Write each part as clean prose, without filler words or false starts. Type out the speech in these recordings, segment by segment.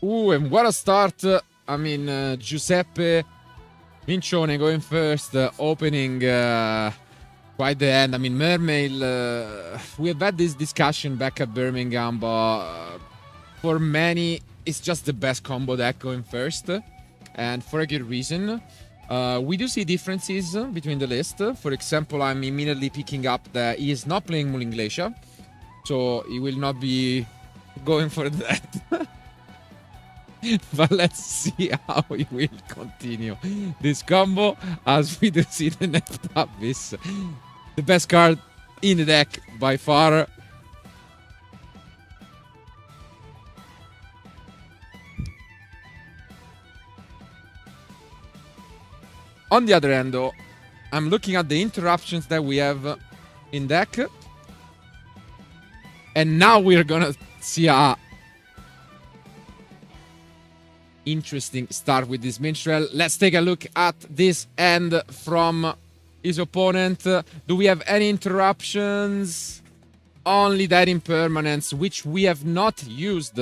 Ooh, and what a start. I mean, Giuseppe Mincione going first, opening quite the end. I mean, Mermail, we have had this discussion back at Birmingham, but for many, it's just the best combo deck going first, and for a good reason. We do see differences between the list. For example, I'm immediately picking up that he is not playing Mulling Glacier, so he will not be going for that. But let's see how he will continue this combo as we do see the next Abyss. The best card in the deck by far. On the other hand, though, I'm looking at the interruptions that we have in deck. And now we're gonna see a interesting start with this minstrel. Let's take a look at this end from his opponent. Do we have any interruptions? Only that impermanence, which we have not used.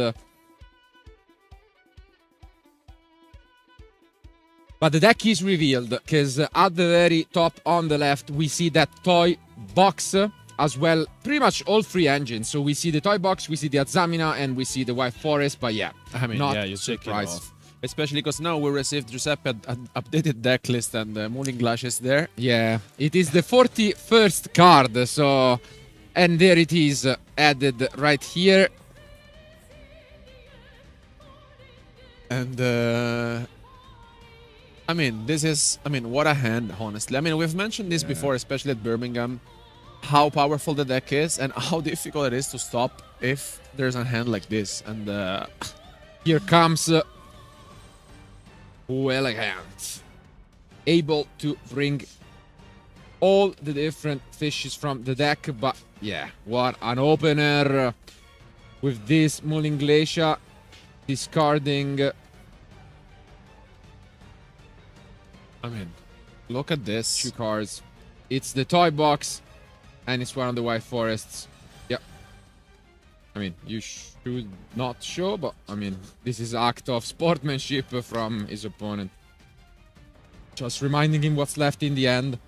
But the deck is revealed, because at the very top on the left, we see that toy box as well. Pretty much all three engines. So we see the toy box, we see the Azamina, and we see the White Forest. But yeah, I mean, not yeah, you check it surprised. off. Especially because now we received Giuseppe an updated deck list and Mulling Glash is there. Yeah, it is the 41st card, so... And there it is, added right here. And, I mean, this is... I mean, what a hand, honestly. I mean, we've mentioned this before, especially at Birmingham, how powerful the deck is and how difficult it is to stop if there's a hand like this. And, Here comes... Elegant. Able to bring all the different fishes from the deck, but yeah, what an opener with this Mulling Glacier, discarding. I mean, look at this. 2 cards. It's the toy box, and it's one of the White Forests. Yep. I mean, you should not show, but I mean, this is act of sportsmanship from his opponent. Just reminding him what's left in the end.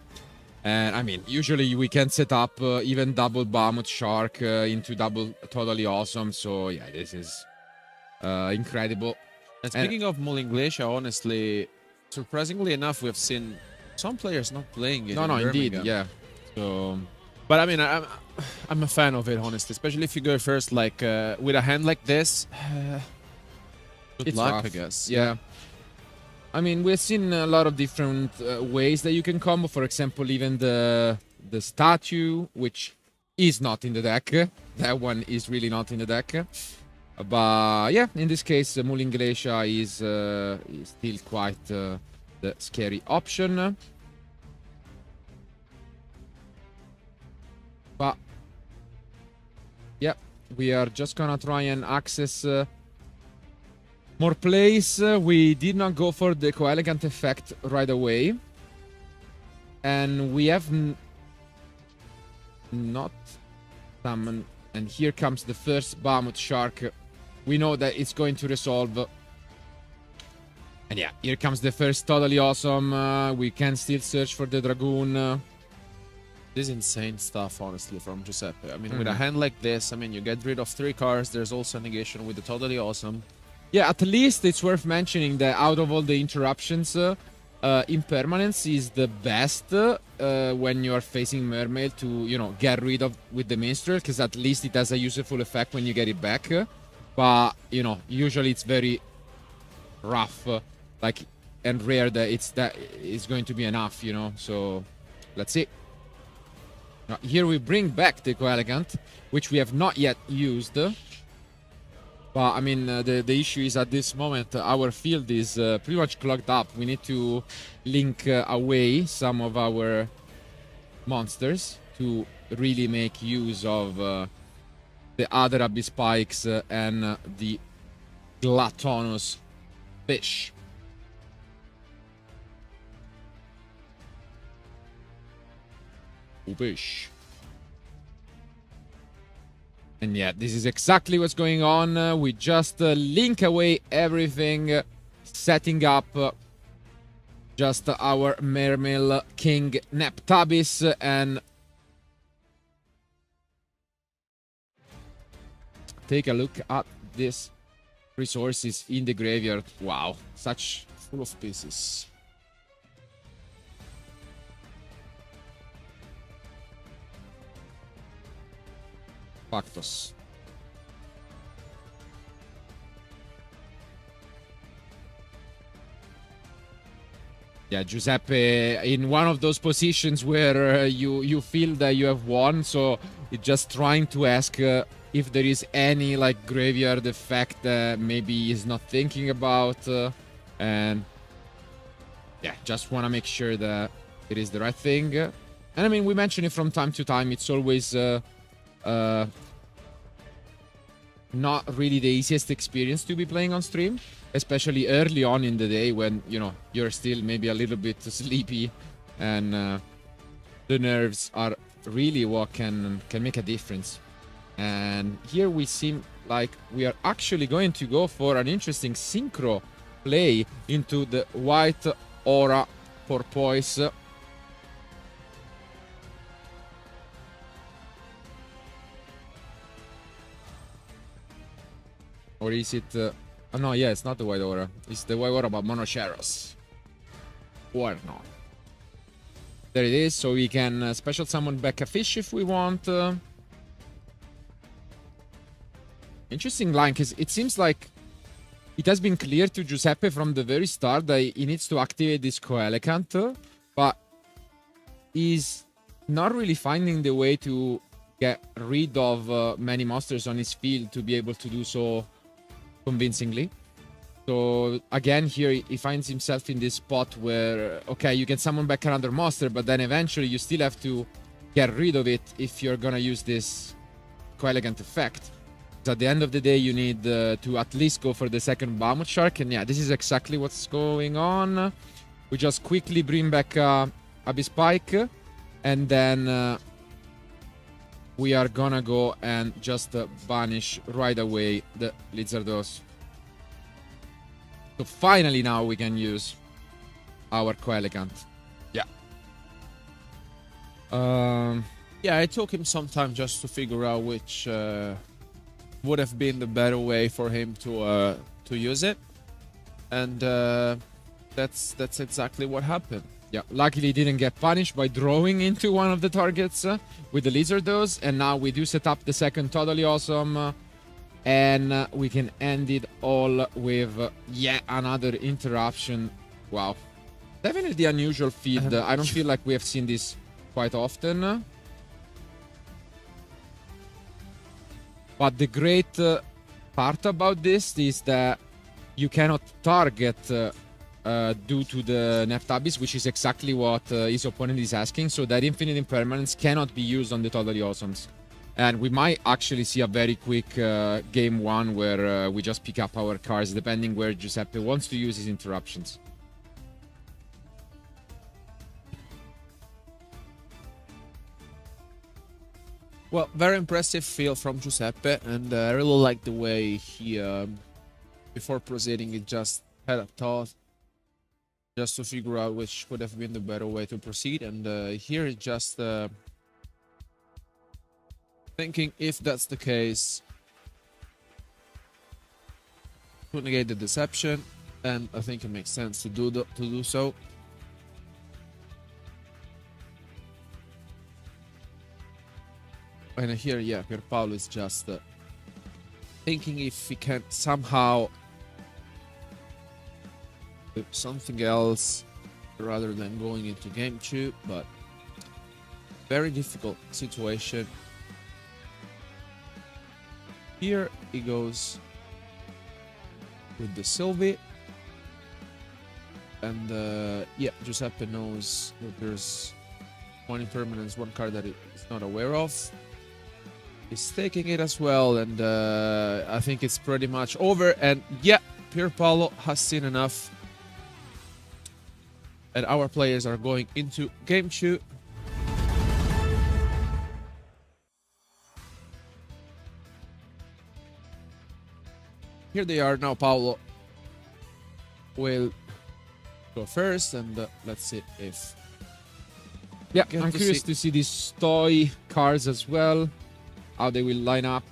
And I mean, usually we can set up even double Bahamut Shark into double Totally Awesome. So yeah, this is incredible. And speaking of Mulling Glacier, honestly, surprisingly enough, we've seen some players not playing it. No, in indeed, Birmingham. yeah. So, but I mean, I'm a fan of it, honestly, especially if you go first, like with a hand like this. Good it's luck, rough. I guess. Yeah. I mean, we've seen a lot of different ways that you can combo. For example, even the statue, which is not in the deck. That one is really not in the deck. But yeah, in this case, Mulling Glacier is still quite the scary option. But yeah, we are just gonna try and access more plays. We did not go for the Coelegant effect right away. And we have not summoned. And here comes the first Bahamut Shark. We know that it's going to resolve. And yeah, here comes the first Totally Awesome. We can still search for the Dragoon. This is insane stuff, honestly, from Giuseppe. I mean, with a hand like this, I mean, you get rid of 3 cards. There's also a negation with the Totally Awesome. Yeah, at least it's worth mentioning that out of all the interruptions, Impermanence is the best when you're facing Mermail to, you know, get rid of with the Minstrel, because at least it has a useful effect when you get it back. But, you know, usually it's very rough, like, and rare that it's going to be enough, you know. So, let's see. Now, here we bring back the Coelegant, which we have not yet used. But, I mean, the issue is at this moment, our field is pretty much clogged up. We need to link away some of our monsters to really make use of the other Abyss Spikes and the Gluttonous Fish. Fish. And yeah, this is exactly what's going on. We just link away everything, setting up just our Mermail King Neptabis, and take a look at this resources in the graveyard. Wow, such Full of pieces. factos. Yeah, Giuseppe in one of those positions where you feel that you have won, so it's just trying to ask if there is any like graveyard effect that maybe he's not thinking about, and yeah, just want to make sure that it is the right thing. And I mean, we mention it from time to time. It's always not really the easiest experience to be playing on stream, especially early on in the day when, you know, you're still maybe a little bit sleepy, and the nerves are really what can make a difference. And here we seem like we are actually going to go for an interesting synchro play into the white aura porpoise. Or is it... oh, no, yeah, it's not the white aura. It's the white aura, but Monoceros. Or not. There it is, so we can special summon back a fish if we want. Interesting line, because it seems like it has been clear to Giuseppe from the very start that he needs to activate this Coelegant, but he's not really finding the way to get rid of many monsters on his field to be able to do so convincingly. So again, here he finds himself in this spot where, okay, you can summon back another monster, but then eventually you still have to get rid of it if you're gonna use this Coelegant effect. So at the end of the day, you need to at least go for the second Bahamut Shark, and yeah, this is exactly what's going on. We just quickly bring back Abyss Spike, and then we are gonna go and just banish right away the Lizardos. So finally now we can use our Coelegant. Yeah. Yeah, it took him some time just to figure out which would have been the better way for him to use it, and that's exactly what happened. Yeah, luckily he didn't get punished by drawing into one of the targets with the Lizardos, and now we do set up the second Totally Awesome, and we can end it all with yet another interruption. Wow. Definitely the unusual feed. I don't feel like we have seen this quite often. But the great part about this is that you cannot target due to the Neptabis, which is exactly what his opponent is asking. So that infinite impermanence cannot be used on the Totally Awesomes. And we might actually see a very quick game one where we just pick up our cards, depending where Giuseppe wants to use his interruptions. Well, very impressive feel from Giuseppe, and I really like the way he, before proceeding, he just had a thought just to figure out which would have been the better way to proceed, and here it's just thinking if that's the case to negate the deception, and I think it makes sense to do so. And here, yeah, Pierpaolo is just thinking if he can somehow do something else rather than going into game 2, but very difficult situation. Here he goes with the Sylvie, and yeah, Giuseppe knows that there's one impermanence, one card that he's not aware of. He's taking it as well, and I think it's pretty much over. And yeah, Pierpaolo has seen enough, and our players are going into game 2. here they are now. Paolo will go first, and let's see if... Yeah, Get I'm to curious see- to see these toy cars as well, how they will line up.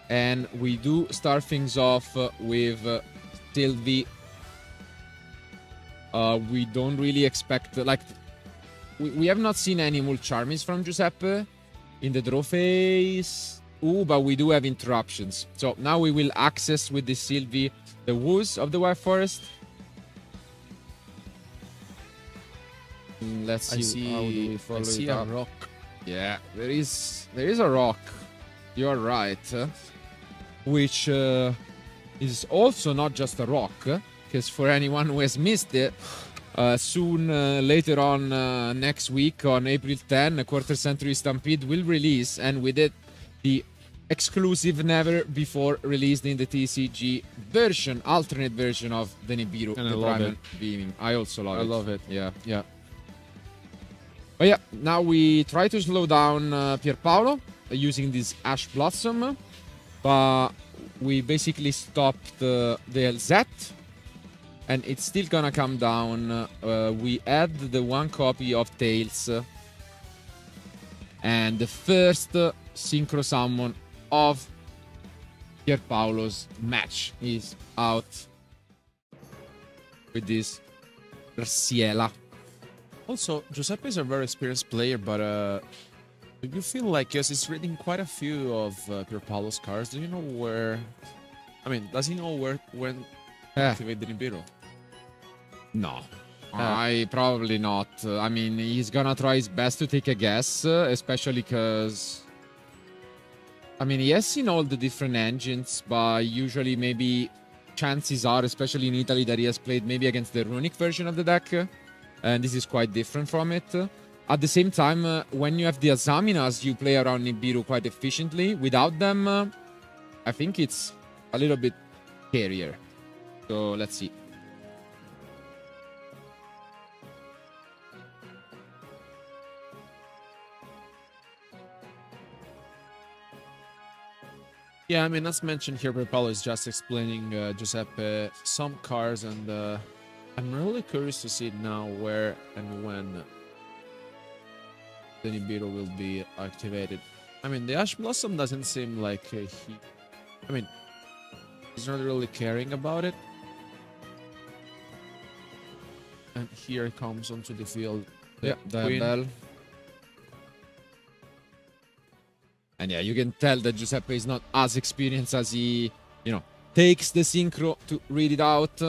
And we do start things off with Sylvie. We don't really expect, like, we have not seen any Mulcharmis from Giuseppe in the draw phase. Ooh, but we do have interruptions. So now we will access with the Sylvie the woods of the White Forest. Let's I see how do we see, follow I see it a up. rock. Yeah, there is a rock. You're right. Which is also not just a rock, because for anyone who has missed it, soon later on next week on April 10, a Quarter Century Stampede will release, and with it the exclusive never before released in the TCG version, alternate version of the Nibiru, And I the love Primal it. Beaming. I also love it. I love it. Yeah. Yeah. But yeah, now we try to slow down Pierpaolo using this Ash Blossom, but we basically stopped the LZ, and it's still gonna come down. We add the one copy of Tails, and the first Synchro Summon of Pierpaolo's match is out with this Rasiela. Also, Giuseppe is a very experienced player, but do you feel like, yes, he's reading quite a few of Pierpaolo's cards? Do you know where? I mean, does he know when to activate the Nibiru? No. I probably not. I mean, he's gonna try his best to take a guess, especially because... I mean, he has seen all the different engines, but usually maybe chances are, especially in Italy, that he has played maybe against the runic version of the deck, and this is quite different from it. At the same time, when you have the Azaminas, you play around Nibiru quite efficiently. Without them, I think it's a little bit scarier. So let's see. Yeah, I mean, as mentioned here, Pierpaolo is just explaining Giuseppe some cards, and I'm really curious to see now where and when the Nibiru will be activated. I mean, the Ash Blossom doesn't seem like he's not really caring about it. And here comes onto the field. Yeah, the Queen. bell. And yeah, you can tell that Giuseppe is not as experienced as he, takes the synchro to read it out.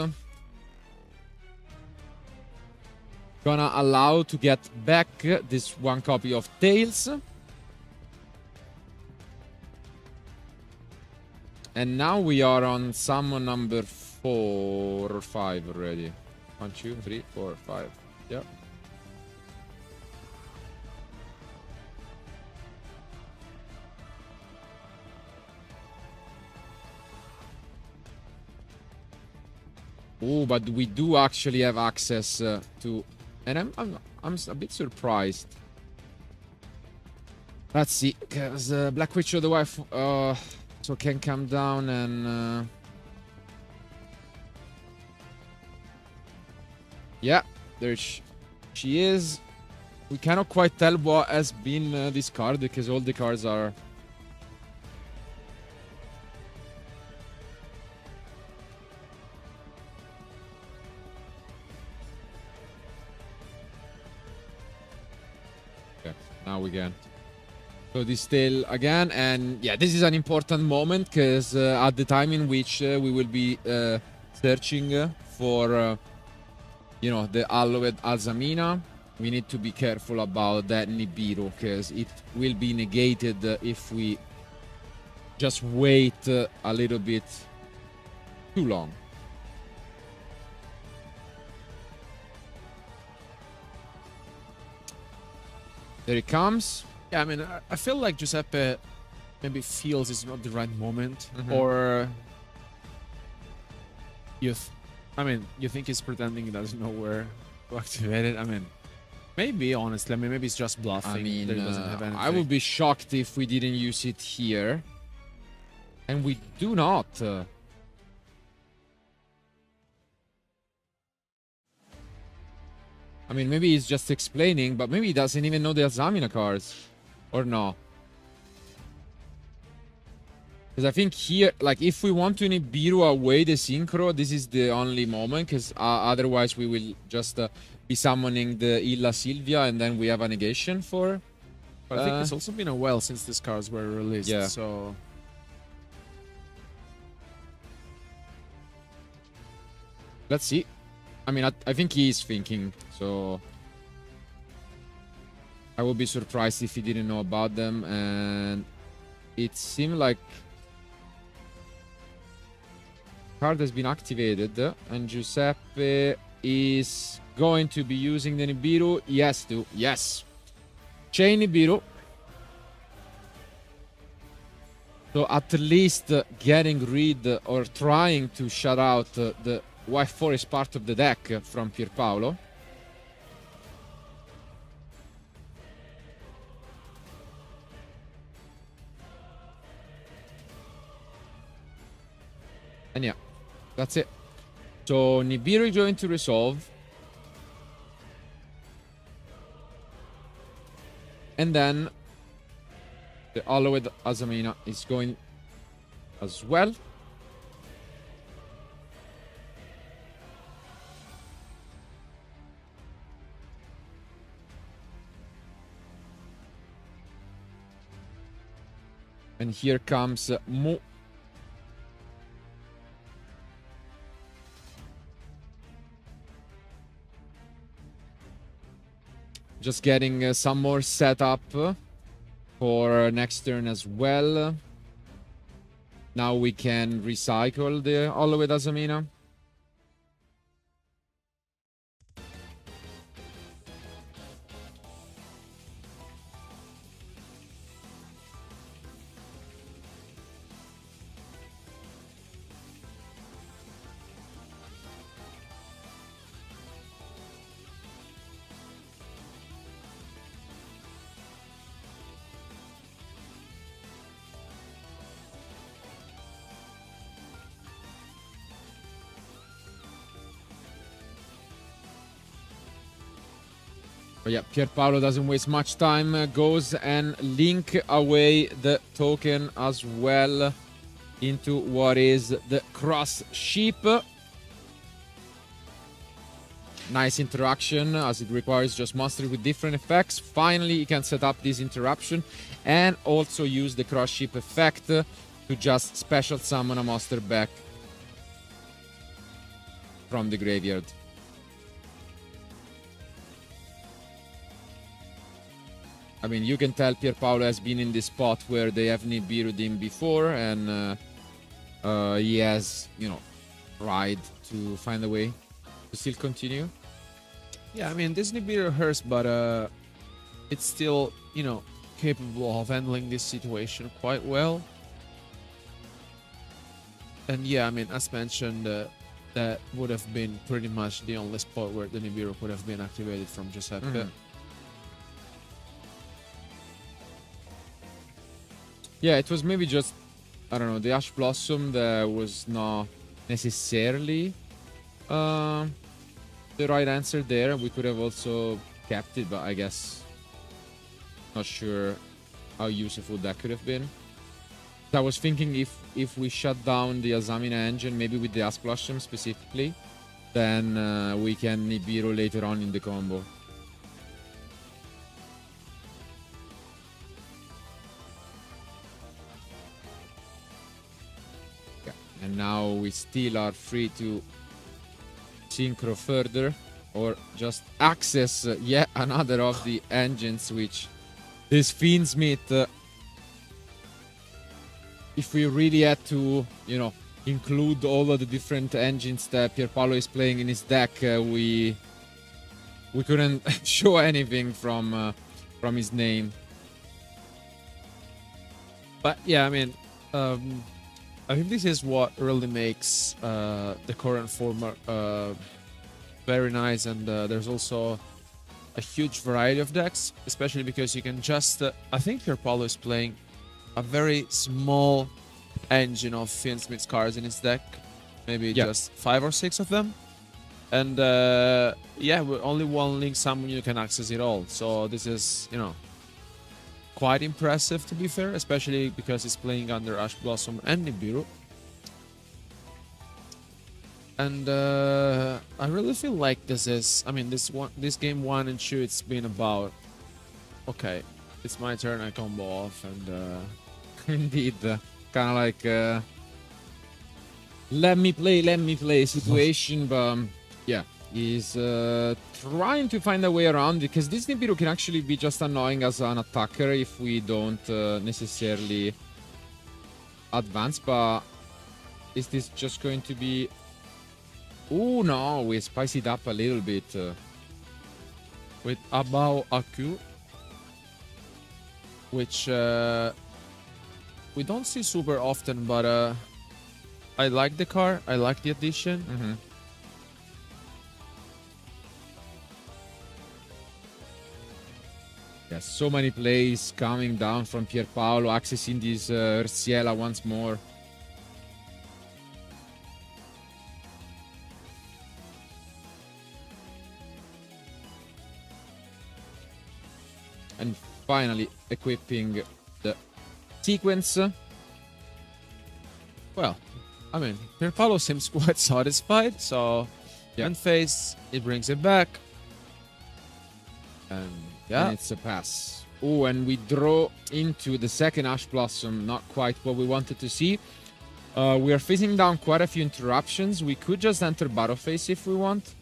Gonna allow to get back this one copy of Tails. And now we are on summon number 4 or 5 already. 1, 2, 3, 4, 5. Yeah. Oh, but we do actually have access to, and I'm a bit surprised. Let's see, because Black Witch of the Wife so can come down and yeah, there she is. We cannot quite tell what has been discarded because all the cards are. Now we can. So this tail again, and yeah, this is an important moment because at the time in which we will be searching for, the Allowed Azamina, we need to be careful about that Nibiru because it will be negated if we just wait a little bit too long. There it comes. Yeah, I mean, I feel like Giuseppe maybe feels it's not the right moment, or You think he's pretending he doesn't know where to activate it? I mean, maybe, honestly. I mean, maybe it's just bluffing. I mean, that he doesn't have anything. I would be shocked if we didn't use it here. And we do not. I mean, maybe he's just explaining, but maybe he doesn't even know the Azamina cards. Or no. Because I think here, like, if we want to Nibiru away the Synchro, this is the only moment, because otherwise we will just be summoning the Illa Sylvia, and then we have a negation for... But I think it's also been a while since these cards were released, yeah. So... Let's see. I mean, I think he is thinking, so... I would be surprised if he didn't know about them, and... It seemed like... Card has been activated, and Giuseppe is going to be using the Nibiru. Yes, to yes. Chain Nibiru. So at least getting rid or trying to shut out the White Forest part of the deck from Pierpaolo. And yeah, that's it. So Nibiru is going to resolve. And then the Hollowed Azamina is going as well. And here comes Mu. Just getting some more setup for next turn as well. Now we can recycle the Hollowed Azamina. But yeah, Pierpaolo doesn't waste much time, goes and link away the token as well into what is the cross sheep. Nice interaction, as it requires just monsters with different effects. Finally, you can set up this interruption and also use the cross sheep effect to just special summon a monster back from the graveyard. I mean, you can tell Pierpaolo has been in this spot where they have Nibiru'd him before, and he has, you know, tried to find a way to still continue. Yeah, I mean, this Nibiru hurts, but it's still, you know, capable of handling this situation quite well. And yeah, I mean, as mentioned, that would have been pretty much the only spot where the Nibiru could have been activated from Giuseppe. Mm-hmm. Yeah, it was maybe just, I don't know, the Ash Blossom that was not necessarily the right answer there. We could have also kept it, but I guess not sure how useful that could have been. I was thinking if we shut down the Azamina engine, maybe with the Ash Blossom specifically, then we can Nibiru later on in the combo. And now we still are free to synchro further or just access yet another of the engines, which this Fiendsmith, if we really had to, you know, include all of the different engines that Pierpaolo is playing in his deck, we couldn't show anything from his name. But yeah, I mean, I think this is what really makes the current format very nice, and there's also a huge variety of decks, especially because you can just... I think Pierpaolo is playing a very small engine of Fiendsmith's cards in his deck, maybe just 5 or 6 of them, and yeah, with only one link summon you can access it all. So this is, you know, quite impressive, to be fair, especially because it's playing under Ash Blossom and Nibiru. And I really feel like this is... I mean, this game 1 and 2, it's been about... Okay, it's my turn, I combo off, and... Indeed, kind of like let me play situation, but yeah, he's trying to find a way around, because this Nibiru can actually be just annoying as an attacker if we don't necessarily advance. But is this just going to be... Oh no, we spice it up a little bit with Abao Aku, which we don't see super often, but I like the card. I like the addition. Yes, so many plays coming down from Pierpaolo, accessing this Ursiela once more. And finally equipping the sequence. Well, I mean, Pierpaolo seems quite satisfied, so end phase, it brings it back. And yeah, and it's a pass. Oh, and we draw into the second Ash Blossom. Not quite what we wanted to see. We are facing down quite a few interruptions. We could just enter battle phase if we want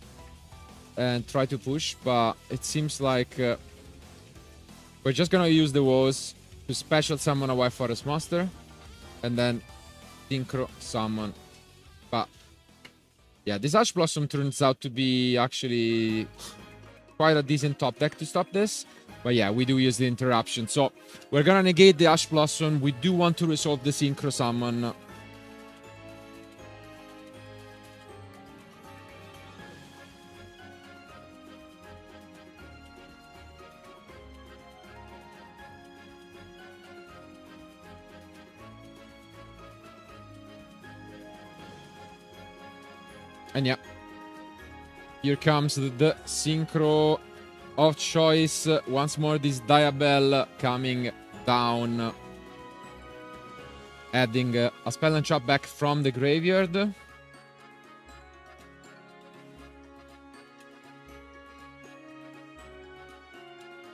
and try to push, but it seems like we're just gonna use the walls to special summon a White Forest monster and then synchro summon. But yeah, this Ash Blossom turns out to be actually quite a decent top deck to stop this. But yeah, we do use the interruption. So we're gonna negate the Ash Blossom. We do want to resolve the synchro summon. And yeah, here comes the synchro of choice. Once more, this Diabell coming down, adding a spell and chop back from the graveyard.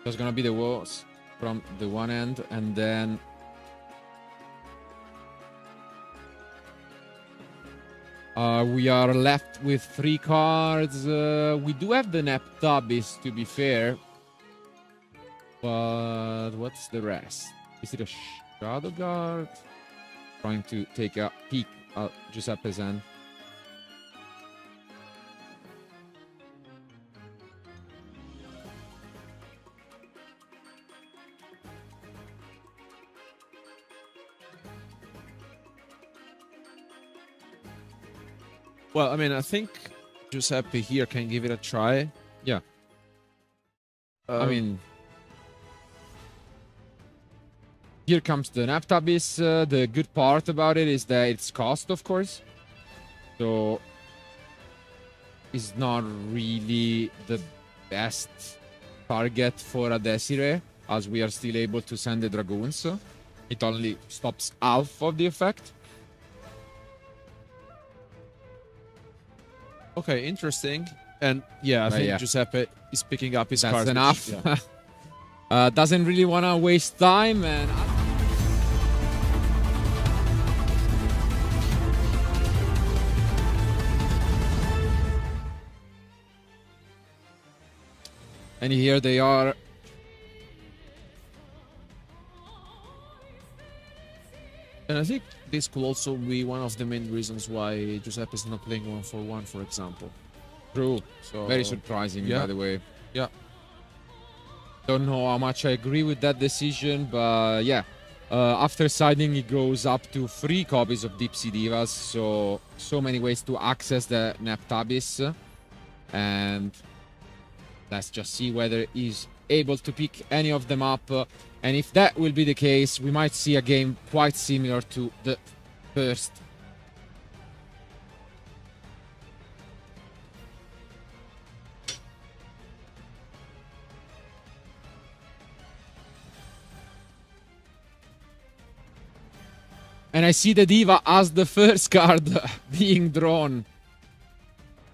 There's gonna be the walls from the one end, and then we are left with 3 cards. We do have the Neptabis, to be fair. But what's the rest? Is it a Shadow Guard? Trying to take a peek at Giuseppe's hand. well, I mean, I think Giuseppe here can give it a try. Yeah. I mean, here comes the Neptabis. The good part about it is that it's cost, of course. So it's not really the best target for a Desiree, as we are still able to send the Dragoons. It only stops half of the effect. Okay, interesting. And yeah, I think Giuseppe is picking up his cards. That's enough. Yeah. Doesn't really want to waste time, and here they are. And I think this could also be one of the main reasons why Giuseppe is not playing 1-for-1, for example. True. So very surprising, by the way. Yeah. Don't know how much I agree with that decision, but yeah. After siding, it goes up to 3 copies of Deep Sea Divas, so many ways to access the Neptabis. And let's just see whether he's able to pick any of them up. And if that will be the case, we might see a game quite similar to the first. And I see the Diva as the first card being drawn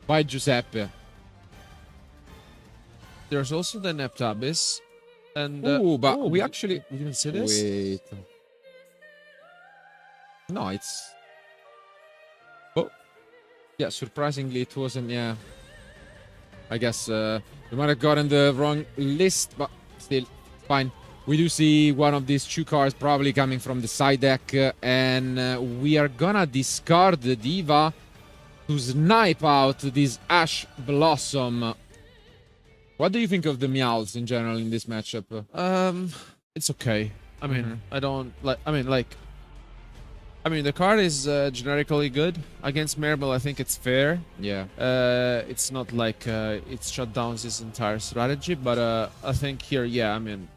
by Giuseppe. There's also the Neptabis. And Ooh, but we didn't see this. Wait. No, it's... Oh. Yeah, surprisingly it wasn't, yeah. I guess we might have gotten the wrong list, but still, fine. We do see one of these 2 cards probably coming from the side deck, and we are gonna discard the Diva to snipe out this Ash Blossom. What do you think of the Meowls in general in this matchup? It's okay. I mean, I don't like. I mean, the card is generically good against MERMAIL. I think it's fair. Yeah. It's not like it shut down his entire strategy, but I think here, yeah. I mean,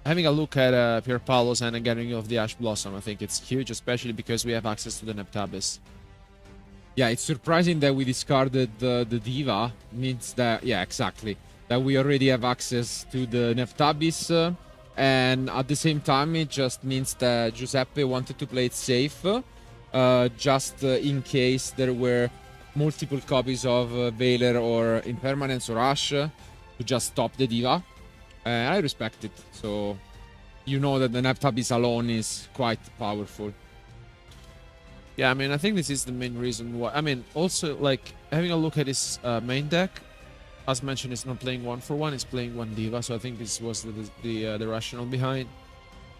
having a look at Pierpaolo's and getting of the Ash Blossom, I think it's huge, especially because we have access to the Neptabis. Yeah, it's surprising that we discarded the Diva. Means that, yeah, exactly. That we already have access to the Neptabis. And at the same time, it just means that Giuseppe wanted to play it safe. Just in case there were multiple copies of Veiler or Impermanence or Ash to just stop the Diva. I respect it. So, you know that the Neptabis alone is quite powerful. Yeah, I mean, I think this is the main reason why. I mean, also, like, having a look at his main deck, as mentioned, it's not playing 1-for-1, it's playing 1 Diva, so I think this was the rationale behind.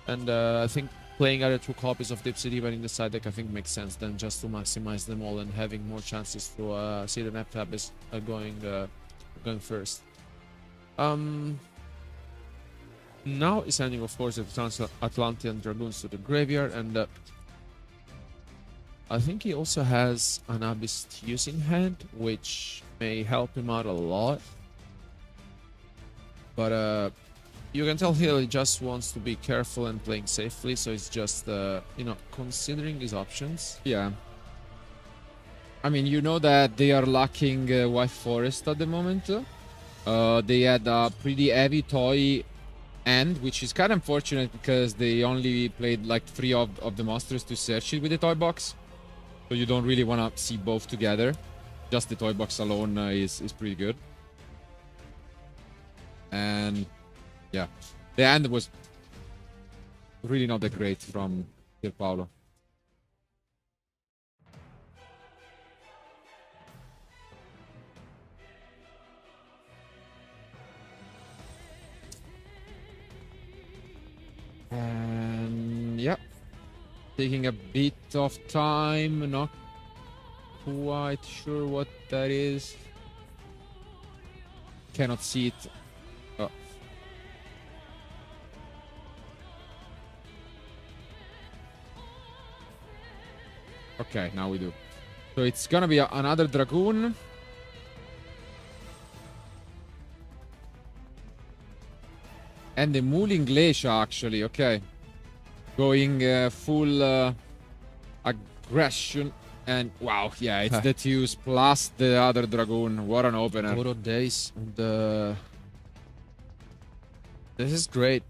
And I think playing either 2 copies of Deep Sea Diva in the side deck, I think makes sense than just to maximize them all and having more chances to see the Neptabis going first. Now he's sending, of course, the Transatlantean Dragoons to the graveyard, and I think he also has an Abyss Tears in hand, which may help him out a lot. But you can tell he just wants to be careful and playing safely, so he's just, you know, considering his options. Yeah. I mean, you know that they are lacking White Forest at the moment. They had a pretty heavy toy end, which is kind of unfortunate because they only played like 3 of the monsters to search it with the toy box. So you don't really want to see both together. Just the toy box alone is pretty good. And yeah, the end was really not that great from Pierpaolo. And yeah, taking a bit of time, not quite sure what that is. Cannot see it. Oh. Okay, now we do. So it's gonna be another Dragoon. And the Mooling Glacier, actually, okay. Going full aggression. And wow, yeah, it's the Teus plus the other Dragoon. What an opener. Photo days. And this is great.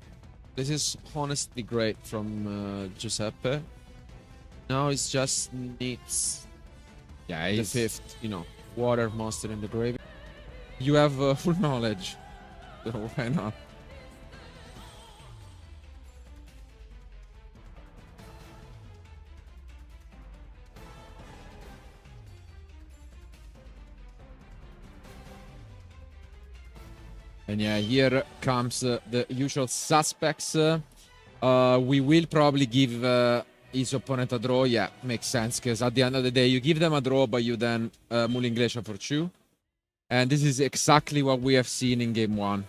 This is honestly great from Giuseppe. Now it just needs the 5th, you know, water monster in the graveyard. You have full knowledge. So why not? And yeah, here comes the usual suspects. We will probably give his opponent a draw. Yeah, makes sense, because at the end of the day, you give them a draw, but you then Mooling Glacier for 2. And this is exactly what we have seen in game 1.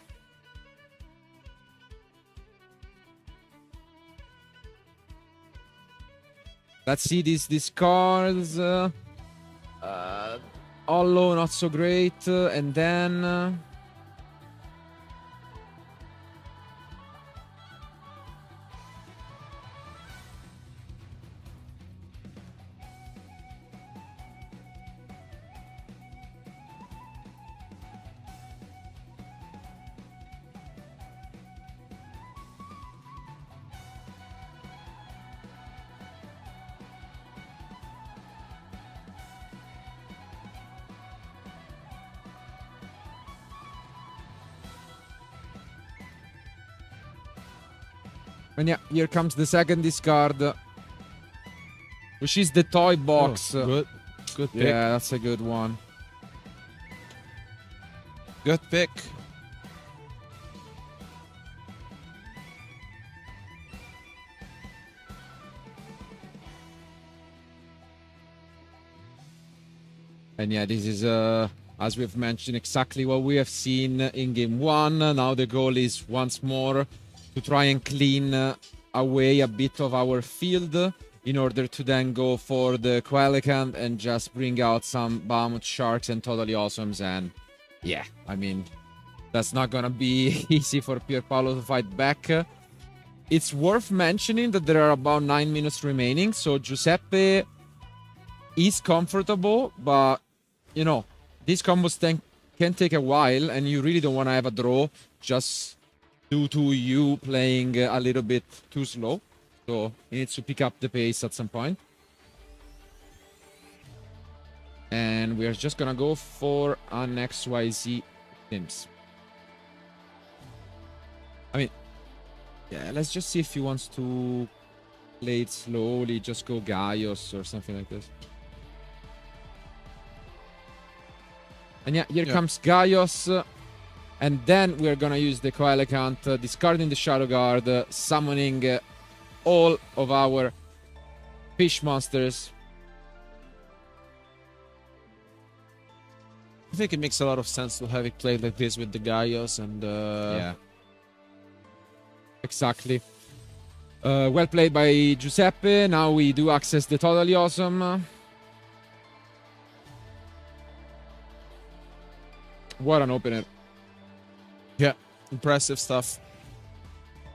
Let's see these cards. Hollow, not so great. And then... And yeah, here comes the second discard, which is the toy box. Oh, good pick. Yeah, that's a good one. Good pick. And yeah, this is, as we've mentioned, exactly what we have seen in game one. Now the goal is once more to try and clean away a bit of our field in order to then go for the Coelicant and just bring out some Bahamut Sharks and Totally Awesomes. And yeah, I mean, that's not gonna be easy for Pierpaolo to fight back. It's worth mentioning that there are about 9 minutes remaining, so Giuseppe is comfortable, but you know, these combos can take a while, and you really don't want to have a draw just due to you playing a little bit too slow. So he needs to pick up the pace at some point. And we are just gonna go for an XYZ Sims. I mean, yeah, let's just see if he wants to play it slowly, just go Gaios or something like this. And yeah, here comes Gaios. And then we're gonna use the Coelicant, discarding the Shadow Guard, summoning all of our fish monsters. I think it makes a lot of sense to have it played like this with the Gaios and... Yeah. Exactly. Well played by Giuseppe. Now we do access the Totally Awesome. What an opener. Yeah, impressive stuff.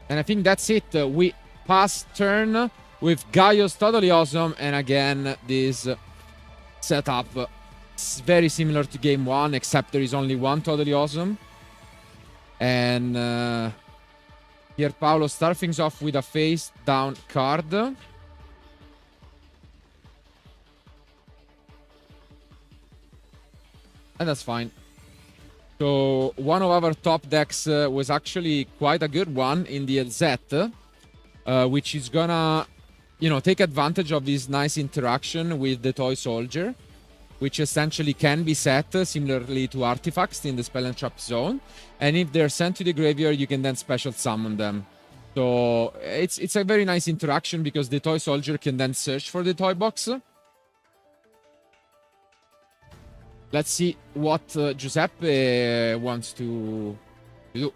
And I think that's it. We pass turn with Gaios Totally Awesome. And again, this setup is very similar to game one, except there is only one Totally Awesome. And Pierpaolo starts things off with a face down card. And that's fine. So one of our top decks was actually quite a good one in the LZ, which is gonna, you know, take advantage of this nice interaction with the Toy Soldier, which essentially can be set similarly to artifacts in the Spell and Trap zone. And if they're sent to the graveyard, you can then special summon them. So it's a very nice interaction because the Toy Soldier can then search for the toy box. Let's see what Giuseppe wants to do.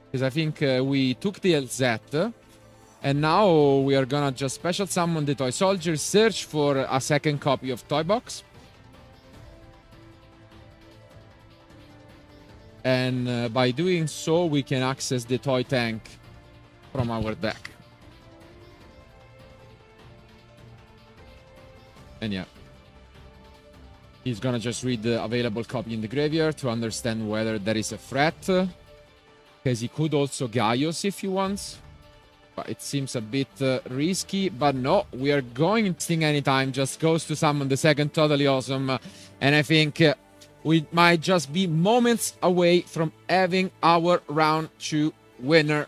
Because I think we took the LZ. And now we are gonna just special summon the Toy Soldier, search for a second copy of Toy Box. And by doing so, we can access the Toy Tank from our deck. And yeah, he's gonna just read the available copy in the graveyard to understand whether there is a threat. Because he could also Gaios if he wants. But it seems a bit risky. But no, we are going to Sting anytime. Just goes to summon the second Totally Awesome. And I think we might just be moments away from having our round 2 winner.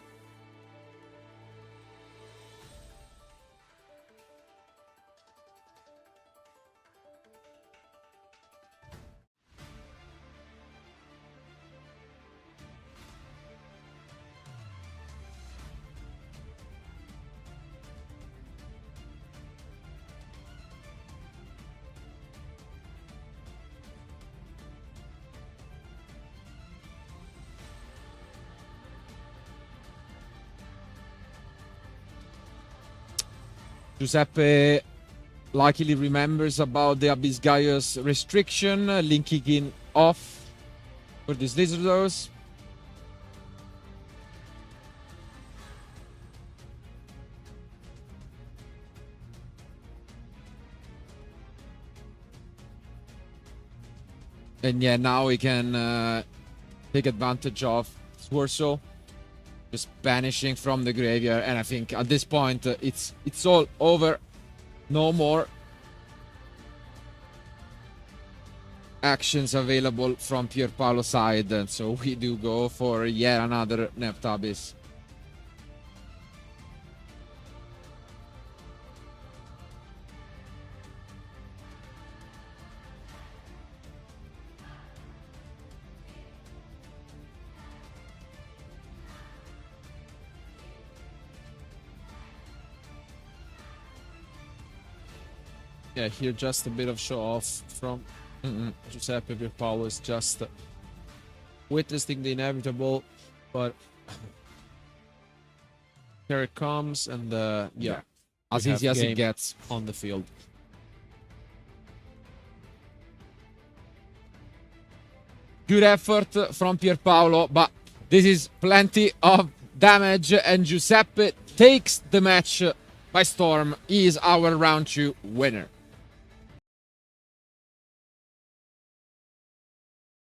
Giuseppe luckily remembers about the Abyss Gaius restriction, linking in off for these lizardos. And yeah, now we can take advantage of Swarso just banishing from the graveyard. And I think at this point it's all over. No more actions available from Pierpaolo's side, and so we do go for yet another Neptabis. Yeah, here just a bit of show off from Giuseppe Pierpaolo is just witnessing the inevitable, but here it comes, and yeah, as we easy have as it game gets. on the field. Good effort from Pierpaolo, but this is plenty of damage, and Giuseppe takes the match by storm. He is our round 2 winner.